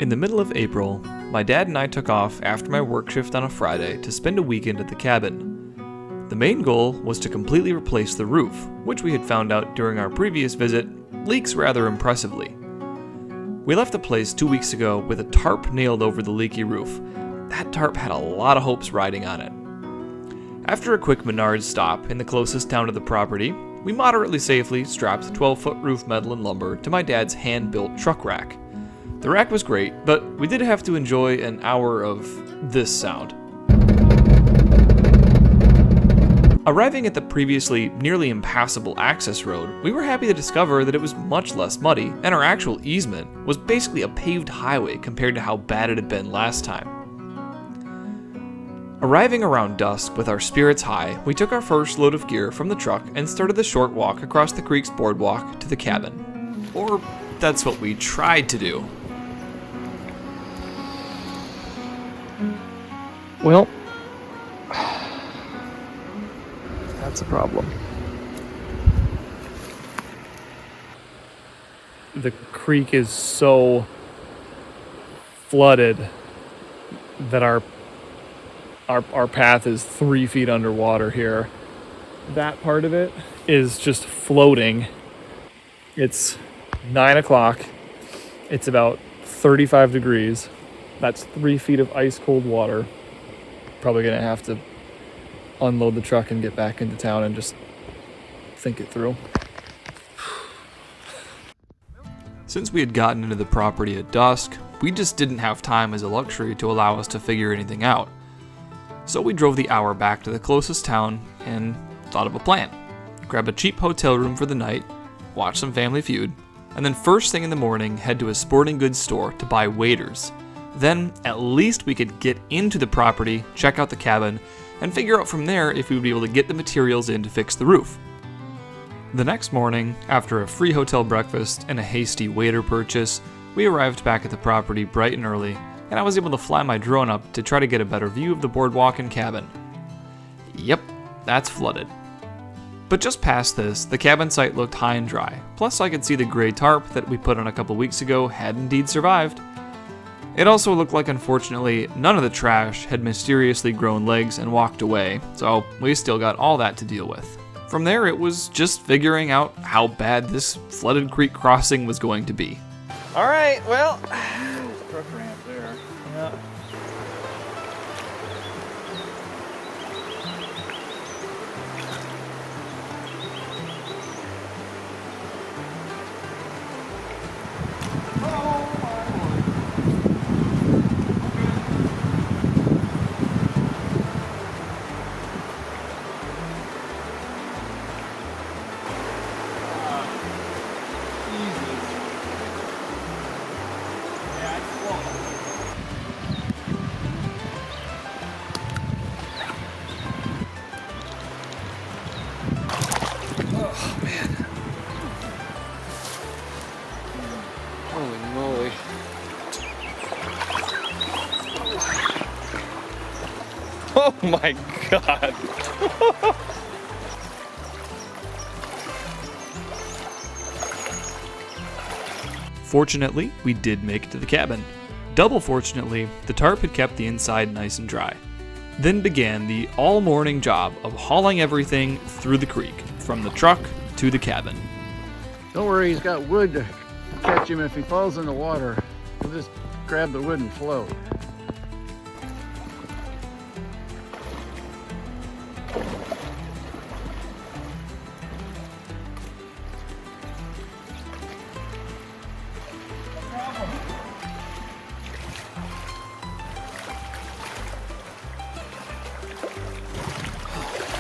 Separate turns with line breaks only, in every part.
In the middle of April, my dad and I took off after my work shift on a Friday to spend a weekend at the cabin. The main goal was to completely replace the roof, which we had found out during our previous visit leaks rather impressively. We left the place 2 weeks ago with a tarp nailed over the leaky roof. That tarp had a lot of hopes riding on it. After a quick Menards stop in the closest town to the property, we moderately safely strapped the 12-foot roof metal and lumber to my dad's hand-built truck rack. The rack was great, but we did have to enjoy an hour of this sound. Arriving at the previously nearly impassable access road, we were happy to discover that it was much less muddy, and our actual easement was basically a paved highway compared to how bad it had been last time. Arriving around dusk with our spirits high, we took our first load of gear from the truck and started the short walk across the creek's boardwalk to the cabin. Or that's what we tried to do.
Well, that's a problem. The creek is so flooded that our path is 3 feet underwater here. That part of it is just floating. It's 9 o'clock. It's about 35 degrees. That's 3 feet of ice cold water. Probably gonna have to unload the truck and get back into town and just think it through.
Since we had gotten into the property at dusk, we just didn't have time as a luxury to allow us to figure anything out. So we drove the hour back to the closest town and thought of a plan. Grab a cheap hotel room for the night, watch some Family Feud, and then first thing in the morning head to a sporting goods store to buy waders. Then at least we could get into the property, check out the cabin, and figure out from there if we would be able to get the materials in to fix the roof. The next morning, after a free hotel breakfast and a hasty wader purchase, we arrived back at the property bright and early, and I was able to fly my drone up to try to get a better view of the boardwalk and cabin. Yep, that's flooded. But just past this, the cabin site looked high and dry, plus I could see the gray tarp that we put on a couple weeks ago had indeed survived. It also looked like, unfortunately, none of the trash had mysteriously grown legs and walked away, so we still got all that to deal with. From there, it was just figuring out how bad this flooded creek crossing was going to be.
All right, well, truck ramp there. Yeah. Holy moly. Oh my God.
Fortunately, we did make it to the cabin. Double fortunately, the tarp had kept the inside nice and dry. Then began the all-morning job of hauling everything through the creek, from the truck to the cabin.
Don't worry, he's got wood to catch him if he falls in the water. We'll just grab the wood and float.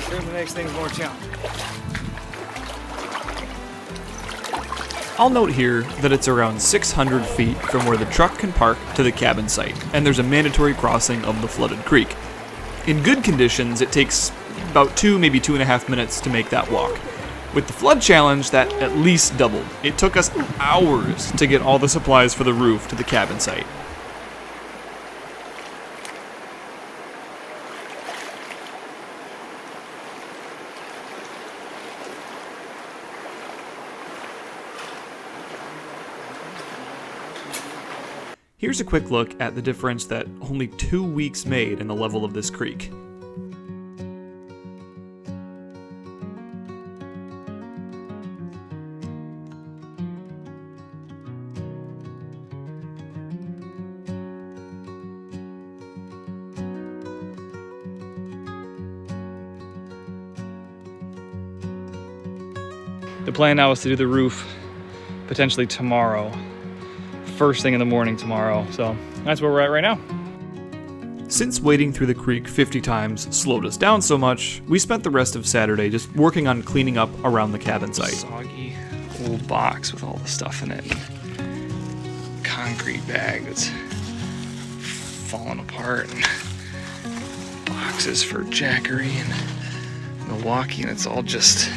Certainly makes things more challenging.
I'll note here that it's around 600 feet from where the truck can park to the cabin site, and there's a mandatory crossing of the flooded creek. In good conditions, it takes about 2, maybe 2.5 minutes to make that walk. With the flood challenge, that at least doubled. It took us hours to get all the supplies for the roof to the cabin site. Here's a quick look at the difference that only 2 weeks made in the level of this creek.
The plan now is to do the roof potentially tomorrow. First thing in the morning tomorrow. So that's where we're at right now.
Since wading through the creek 50 times slowed us down so much, we spent the rest of Saturday just working on cleaning up around the cabin site.
Soggy old box with all the stuff in it. Concrete bag that's falling apart. And boxes for Jackery and Milwaukee, and it's all just,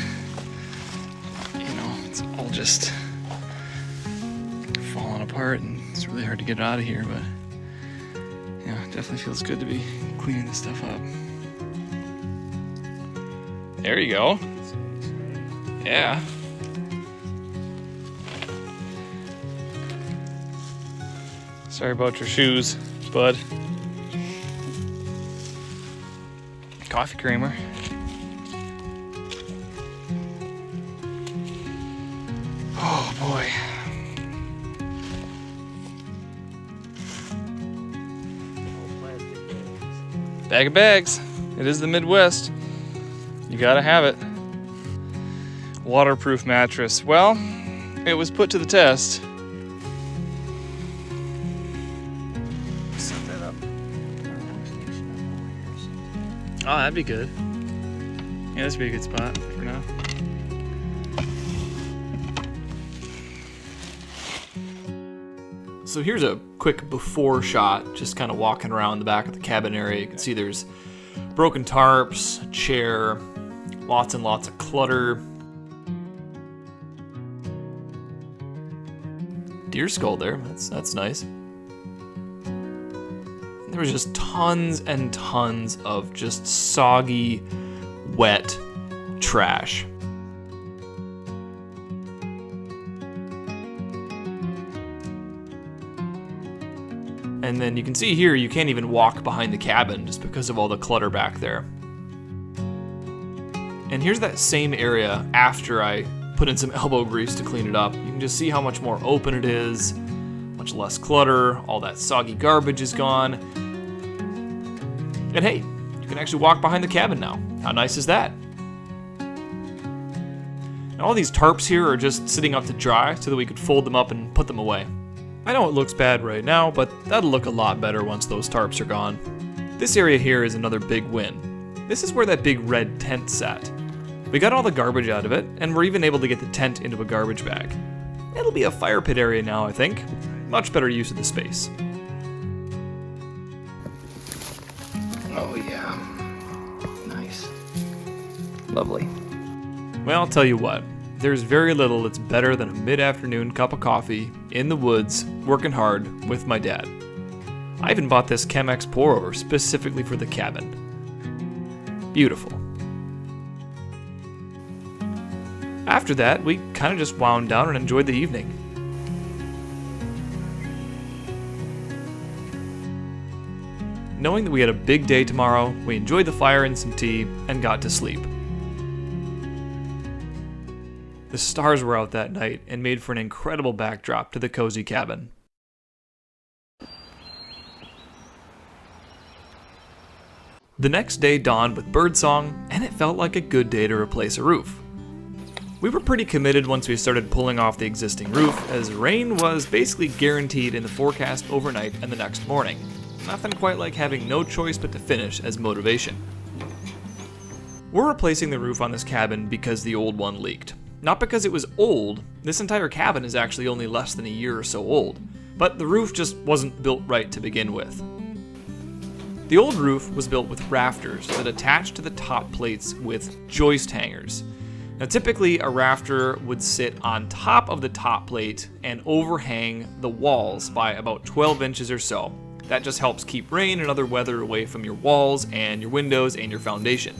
just falling apart, and it's really hard to get it out of here, but yeah, it definitely feels good to be cleaning this stuff up. There you go. Yeah. Sorry about your shoes, bud. Coffee creamer. Oh boy. Bag of bags. It is the Midwest. You gotta have it. Waterproof mattress. Well, it was put to the test. Set that up. Oh, that'd be good. Yeah, this would be a good spot for now.
So here's a quick before shot, just kind of walking around the back of the cabin area. You can see there's broken tarps, a chair, lots and lots of clutter. Deer skull there, that's nice. There was just tons and tons of just soggy, wet trash. And then you can see here, you can't even walk behind the cabin just because of all the clutter back there. And here's that same area after I put in some elbow grease to clean it up. You can just see how much more open it is, much less clutter, all that soggy garbage is gone. And hey, you can actually walk behind the cabin now. How nice is that? And all these tarps here are just sitting up to dry so that we could fold them up and put them away. I know it looks bad right now, but that'll look a lot better once those tarps are gone. This area here is another big win. This is where that big red tent sat. We got all the garbage out of it, and we're even able to get the tent into a garbage bag. It'll be a fire pit area now, I think. Much better use of the space.
Oh yeah. Nice.
Lovely.
Well, I'll tell you what. There's very little that's better than a mid-afternoon cup of coffee in the woods, working hard with my dad. I even bought this Chemex pour-over specifically for the cabin. Beautiful. After that, we kind of just wound down and enjoyed the evening. Knowing that we had a big day tomorrow, we enjoyed the fire and some tea and got to sleep. The stars were out that night and made for an incredible backdrop to the cozy cabin. The next day dawned with birdsong, and it felt like a good day to replace a roof. We were pretty committed once we started pulling off the existing roof, as rain was basically guaranteed in the forecast overnight and the next morning. Nothing quite like having no choice but to finish as motivation. We're replacing the roof on this cabin because the old one leaked. Not because it was old. This entire cabin is actually only less than a year or so old, but the roof just wasn't built right to begin with. The old roof was built with rafters that attached to the top plates with joist hangers. Now typically a rafter would sit on top of the top plate and overhang the walls by about 12 inches or so. That just helps keep rain and other weather away from your walls and your windows and your foundation.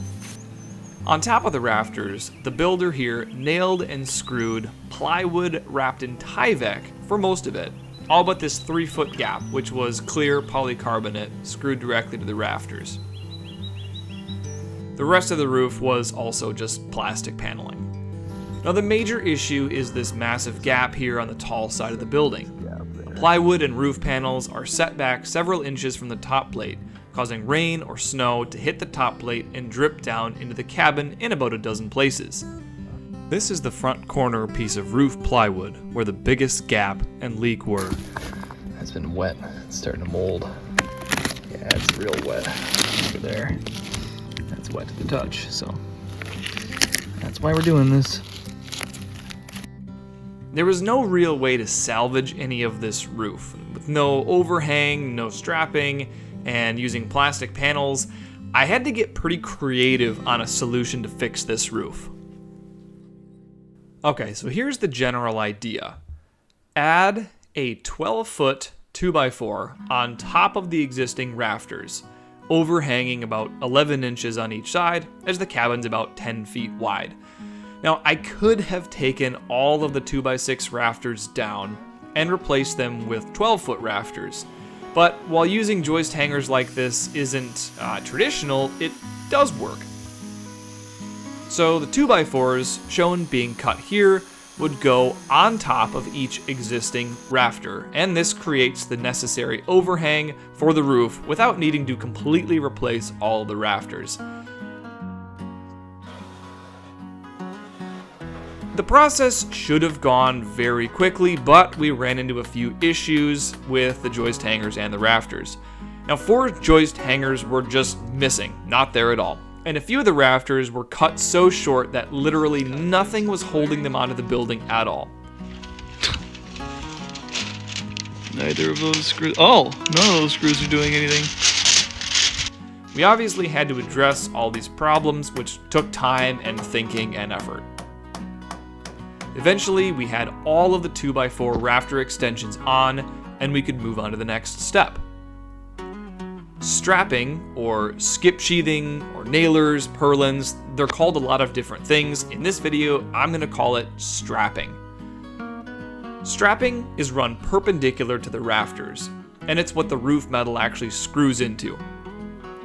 On top of the rafters, the builder here nailed and screwed plywood wrapped in Tyvek for most of it, all but this 3-foot gap, which was clear polycarbonate screwed directly to the rafters. The rest of the roof was also just plastic paneling. Now the major issue is this massive gap here on the tall side of the building. Plywood and roof panels are set back several inches from the top plate, causing rain or snow to hit the top plate and drip down into the cabin in about a dozen places. This is the front corner piece of roof plywood where the biggest gap and leak were.
It's been wet. It's starting to mold. Yeah, it's real wet over there. That's wet to the touch, so that's why we're doing this.
There was no real way to salvage any of this roof. With no overhang, no strapping, and using plastic panels, I had to get pretty creative on a solution to fix this roof. Okay, so here's the general idea. Add a 12-foot 2x4 on top of the existing rafters, overhanging about 11 inches on each side, as the cabin's about 10 feet wide. Now, I could have taken all of the 2x6 rafters down and replaced them with 12-foot rafters, but while using joist hangers like this isn't traditional, it does work. So the 2x4s, shown being cut here, would go on top of each existing rafter, and this creates the necessary overhang for the roof without needing to completely replace all of the rafters. The process should have gone very quickly, but we ran into a few issues with the joist hangers and the rafters. Now, 4 joist hangers were just missing, not there at all. And a few of the rafters were cut so short that literally nothing was holding them onto the building at all.
Neither of those screws. Oh, none of those screws are doing anything.
We obviously had to address all these problems, which took time and thinking and effort. Eventually, we had all of the 2x4 rafter extensions on, and we could move on to the next step. Strapping, or skip sheathing, or nailers, purlins, they're called a lot of different things. In this video, I'm going to call it strapping. Strapping is run perpendicular to the rafters, and it's what the roof metal actually screws into.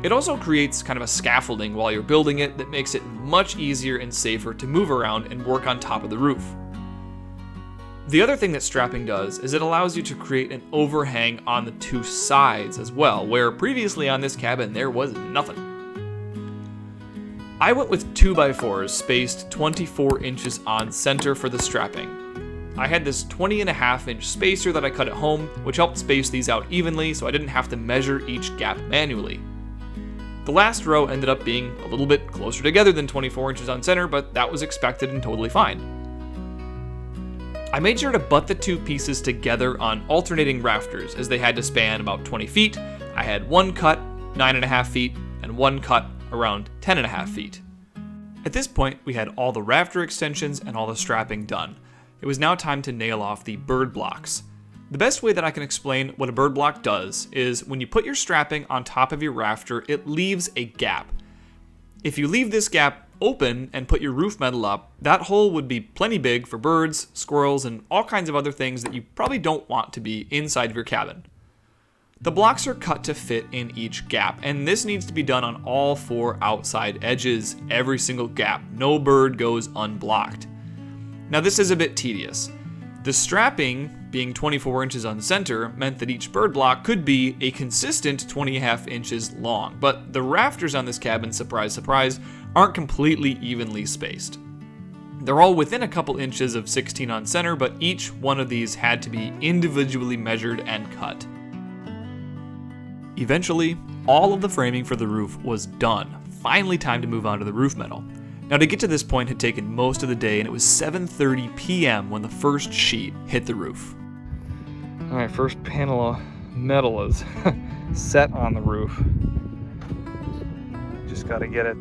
It also creates kind of a scaffolding while you're building it that makes it much easier and safer to move around and work on top of the roof. The other thing that strapping does is it allows you to create an overhang on the 2 sides as well, where previously on this cabin there was nothing. I went with 2x4s spaced 24 inches on center for the strapping. I had this 20.5-inch spacer that I cut at home, which helped space these out evenly so I didn't have to measure each gap manually. The last row ended up being a little bit closer together than 24 inches on center, but that was expected and totally fine. I made sure to butt the 2 pieces together on alternating rafters as they had to span about 20 feet. I had one cut 9.5 feet and one cut around 10.5 feet. At this point, we had all the rafter extensions and all the strapping done. It was now time to nail off the bird blocks. The best way that I can explain what a bird block does is when you put your strapping on top of your rafter, it leaves a gap. If you leave this gap open and put your roof metal up, that hole would be plenty big for birds, squirrels, and all kinds of other things that you probably don't want to be inside of your cabin. The blocks are cut to fit in each gap, and this needs to be done on all 4 outside edges, every single gap. No bird goes unblocked. Now this is a bit tedious. The strapping, being 24 inches on center, meant that each bird block could be a consistent 20.5 inches long, but the rafters on this cabin, surprise, surprise, aren't completely evenly spaced. They're all within a couple inches of 16 on center, but each one of these had to be individually measured and cut. Eventually, all of the framing for the roof was done. Finally time to move on to the roof metal. Now to get to this point had taken most of the day, and it was 7:30 p.m. when the first sheet hit the roof.
Alright, first panel of metal is set on the roof. Just got to get it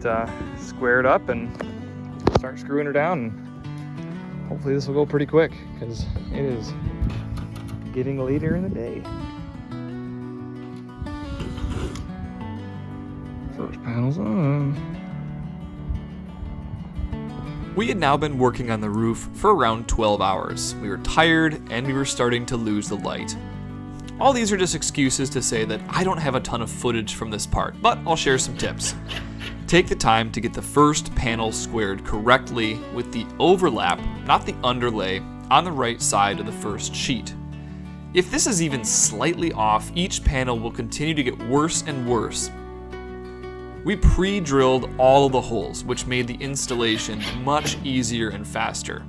squared up and start screwing her down. And hopefully this will go pretty quick because it is getting later in the day. First panel's on.
We had now been working on the roof for around 12 hours. We were tired and we were starting to lose the light. All these are just excuses to say that I don't have a ton of footage from this part, but I'll share some tips. Take the time to get the first panel squared correctly with the overlap, not the underlay, on the right side of the first sheet. If this is even slightly off, each panel will continue to get worse and worse. We pre-drilled all of the holes, which made the installation much easier and faster.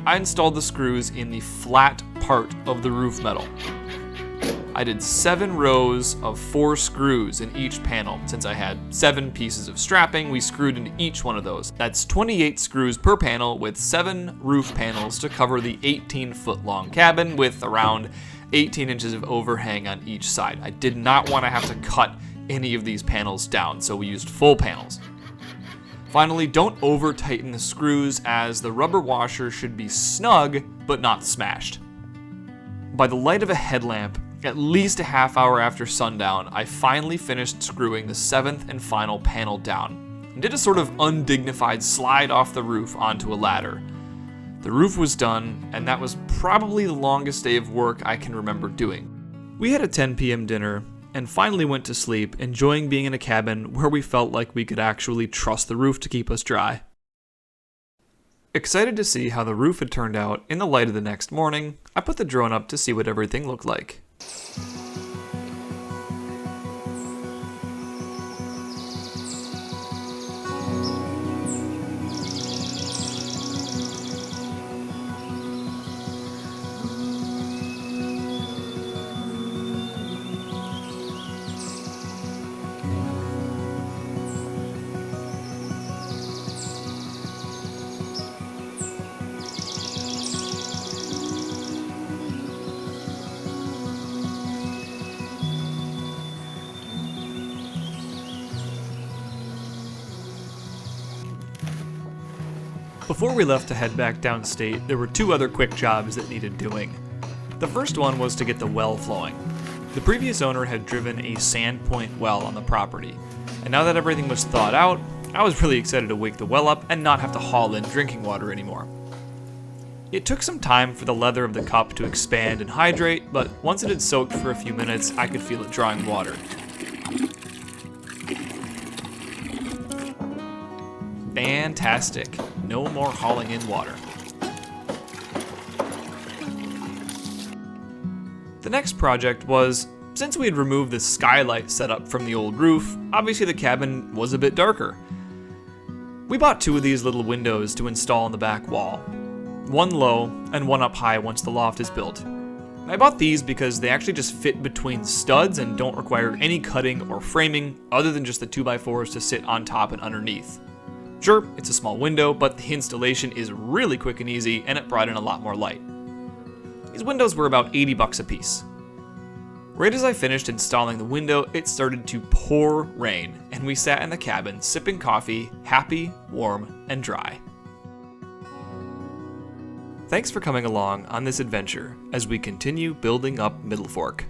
I installed the screws in the flat part of the roof metal. I did 7 rows of 4 screws in each panel. Since I had 7 pieces of strapping, we screwed into each one of those. That's 28 screws per panel with 7 roof panels to cover the 18-foot long cabin with around 18 inches of overhang on each side. I did not want to have to cut any of these panels down, so we used full panels. Finally, don't over tighten the screws, as the rubber washer should be snug but not smashed. By the light of a headlamp, at least a half hour after sundown, I finally finished screwing the 7th and final panel down, and did a sort of undignified slide off the roof onto a ladder. The roof was done, and that was probably the longest day of work I can remember doing. We had a 10 p.m. dinner, and finally went to sleep, enjoying being in a cabin where we felt like we could actually trust the roof to keep us dry. Excited to see how the roof had turned out in the light of the next morning, I put the drone up to see what everything looked like. Before we left to head back downstate, there were 2 other quick jobs that needed doing. The first one was to get the well flowing. The previous owner had driven a sandpoint well on the property, and now that everything was thawed out, I was really excited to wake the well up and not have to haul in drinking water anymore. It took some time for the leather of the cup to expand and hydrate, but once it had soaked for a few minutes, I could feel it drawing water. Fantastic. No more hauling in water. The next project was, since we had removed the skylight setup from the old roof, obviously the cabin was a bit darker. We bought 2 of these little windows to install on the back wall. One low and one up high once the loft is built. I bought these because they actually just fit between studs and don't require any cutting or framing other than just the 2x4s to sit on top and underneath. Sure, it's a small window, but the installation is really quick and easy, and it brought in a lot more light. These windows were about $80 a piece. Right as I finished installing the window, it started to pour rain, and we sat in the cabin sipping coffee, happy, warm, and dry. Thanks for coming along on this adventure as we continue building up Middle Fork.